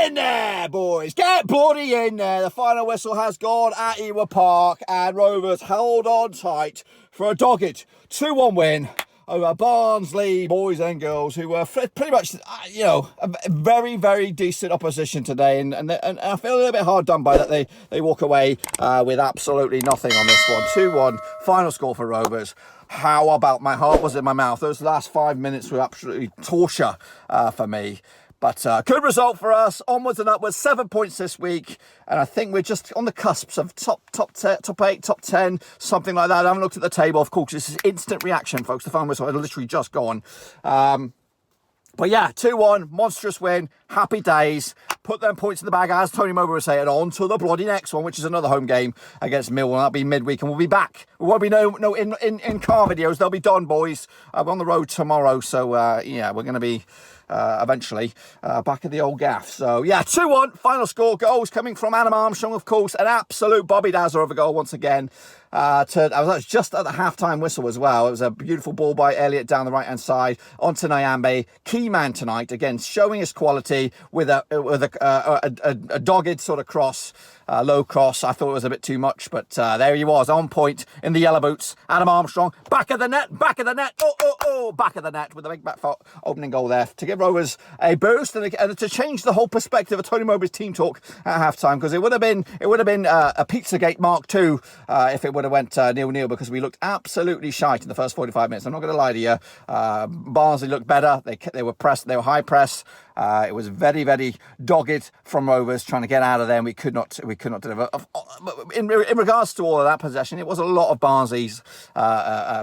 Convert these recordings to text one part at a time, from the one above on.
in there, boys. Get bloody in there. The final whistle has gone at Ewood Park, and Rovers held on tight for a dogged 2-1 win over Barnsley boys and girls, who were pretty much, a very, very decent opposition today. And I feel a little bit hard done by that. They walk away with absolutely nothing on this one. 2-1, final score for Rovers. How about my heart was in my mouth? Those last 5 minutes were absolutely torture for me. But good result for us. Onwards and upwards, 7 points this week. And I think we're just on the cusps of top 8, top 10, something like that. I haven't looked at the table. Of course, this is instant reaction, folks. The final whistle had literally just gone. But yeah, 2-1, monstrous win. Happy days. Put them points in the bag, as Tony Mowbray was saying, on to the bloody next one, which is another home game against Millwall. That'll be midweek, and we'll be back. There won't be no in-car videos. They'll be done, boys. We're on the road tomorrow, so we're going to be eventually back at the old gaff. So yeah, 2-1, final score. Goals coming from Adam Armstrong, of course. An absolute Bobby Dazzler of a goal once again. I was just at the half-time whistle as well. It was a beautiful ball by Elliott down the right-hand side onto Nyambe. Key man tonight, again, showing his quality with a dogged sort of cross, low cross. I thought it was a bit too much, but there he was, on point in the yellow boots. Adam Armstrong, back of the net, back of the net, back of the net with a big back foot opening goal there to give Rovers a boost and to change the whole perspective of Tony Mowbray's team talk at half-time, because it would have been a Pizzagate Mark II if it would have went 0-0, because we looked absolutely shite in the first 45 minutes. I'm not going to lie to you. Barnsley looked better. They were pressed. They were high press. It was very, very dogged from Rovers trying to get out of there, and we could not deliver. In regards to all of that possession, it was a lot of Barnsley's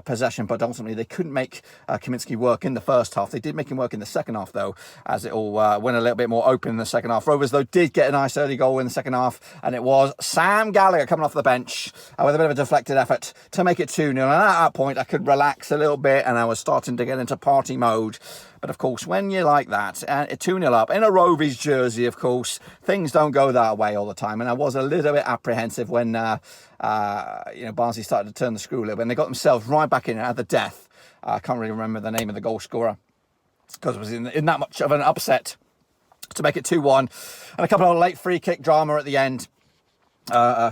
possession, but ultimately they couldn't make Kamminski work in the first half. They did make him work in the second half, though, as it all went a little bit more open in the second half. Rovers, though, did get a nice early goal in the second half, and it was Sam Gallagher coming off the bench with a bit of a deflected effort to make it 2-0. And at that point, I could relax a little bit, and I was starting to get into party mode. But of course, when you're like that, 2-0 up in a Rovers jersey, of course, things don't go that way all the time. And I was a little bit apprehensive when Barnsley started to turn the screw a little bit, and they got themselves right back in it at the death. I can't really remember the name of the goal scorer because it was in that much of an upset to make it 2-1, and a couple of late free kick drama at the end.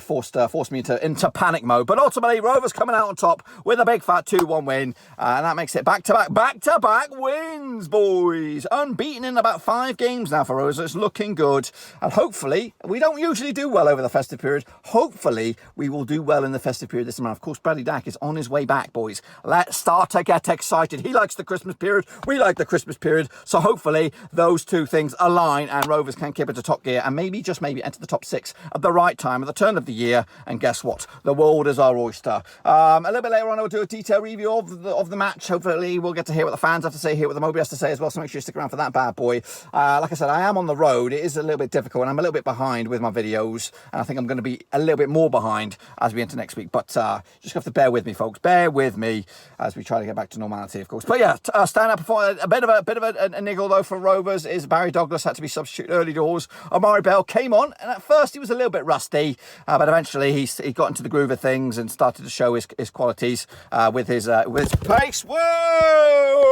Forced me into panic mode, but ultimately Rovers coming out on top with a big fat 2-1 win, and that makes it back-to-back wins, boys. Unbeaten in about 5 games now for Rovers. It's looking good, and hopefully we don't usually do well over the festive period. Hopefully we will do well in the festive period this time. Of course, Bradley Dack is on his way back, boys. Let's start to get excited. He likes the Christmas period. We like the Christmas period, so hopefully those two things align and Rovers can keep it to top gear and maybe enter the top 6 at the right time, at the turn of the year. And guess what? The world is our oyster. A little bit later on, I'll do a detailed review of the match. Hopefully, we'll get to hear what the fans have to say, hear what the Mowbray has to say as well. So make sure you stick around for that bad boy. Like I said, I am on the road. It is a little bit difficult, and I'm a little bit behind with my videos. And I think I'm going to be a little bit more behind as we enter next week. But just have to bear with me, folks. Bear with me as we try to get back to normality, of course. But yeah, stand up for a bit of a niggle though for Rovers is Barry Douglas had to be substituted early doors. Omari Bell came on, and at first he was a little bit rusty. But eventually he got into the groove of things and started to show his qualities with his pace. Whoa!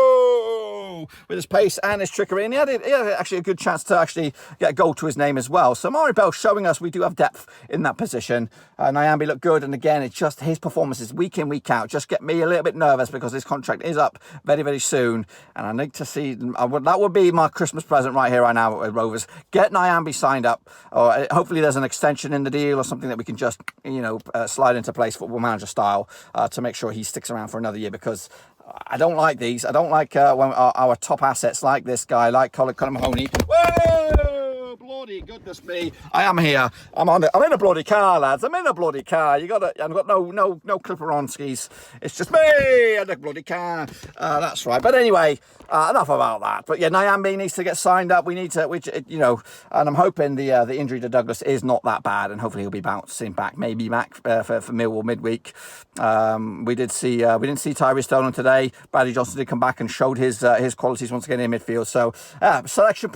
With his pace and his trickery. And he had actually a good chance to actually get a goal to his name as well. So Omari Bell showing us we do have depth in that position. Nyambe looked good. And again, it's just his performances week in, week out just get me a little bit nervous because his contract is up very, very soon. And I need to see, that would be my Christmas present right here, right now with Rovers. Get Nyambe signed up. Or hopefully there's an extension in the deal or something that we can just, slide into place Football Manager style to make sure he sticks around for another year, because I don't like these. I don't like when our top assets like this guy, like Colin Mahoney. Whoa! Bloody goodness me! I am here. I'm in a bloody car, lads. I'm in a bloody car. I've got no clipper on skis. It's just me and the bloody car. That's right. But anyway, enough about that. But yeah, Nyambe needs to get signed up. We need to, and I'm hoping the injury to Douglas is not that bad, and hopefully he'll be bouncing back, maybe back for Millwall midweek. We didn't see Tyree Stolen today. Bradley Johnson did come back and showed his qualities once again in midfield. So selection,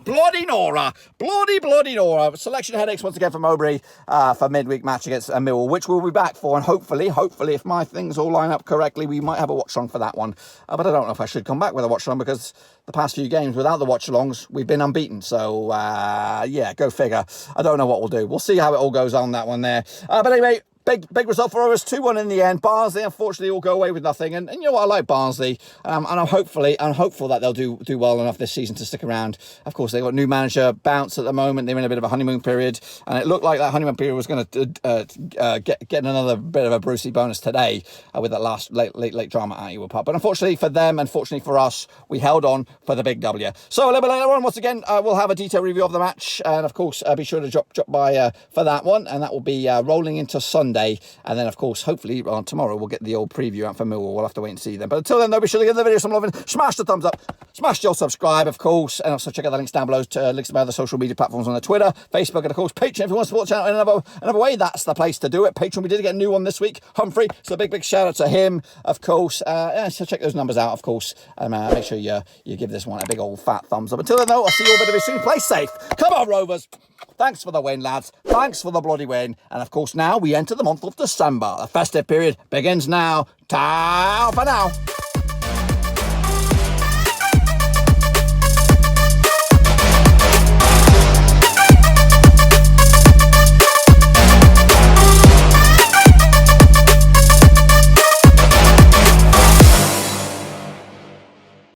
bloody Nora. bloody Nora. Selection headaches once again for Mowbray for midweek match against Millwall, which we'll be back for. And hopefully, if my things all line up correctly, we might have a watch-along for that one. But I don't know if I should come back with a watch-along because the past few games without the watch-alongs, we've been unbeaten. So, yeah, go figure. I don't know what we'll do. We'll see how it all goes on that one there. But anyway, Big result for us, 2-1 in the end. Barnsley, unfortunately, will go away with nothing. And you know what, I like Barnsley. And I'm hopeful that they'll do well enough this season to stick around. Of course, they've got new manager Bounce at the moment. They're in a bit of a honeymoon period. And it looked like that honeymoon period was going to get another bit of a Brucey bonus today with that last late drama at Ewood Park. But unfortunately for them, unfortunately for us, we held on for the big W. So a little bit later on, once again, we'll have a detailed review of the match. And of course, be sure to drop by for that one. And that will be rolling into Sunday. And then, of course, hopefully tomorrow we'll get the old preview out for Millwall. We'll have to wait and see them. But until then, though, be sure to give the video some love and smash the thumbs up. Smash your subscribe, of course. And also check out the links down below to links to my other social media platforms on the Twitter, Facebook, and, of course, Patreon. If you want to support the channel in another way, that's the place to do it. Patreon, we did get a new one this week. Humphrey. So a big shout out to him, of course. Yeah, so check those numbers out, of course. And make sure you give this one a big old fat thumbs up. Until then, though, I'll see you all very soon. Play safe. Come on, Rovers. Thanks for the win, lads. Thanks for the bloody win. And, of course, now we enter the month of December. The festive period begins now. Ta for now.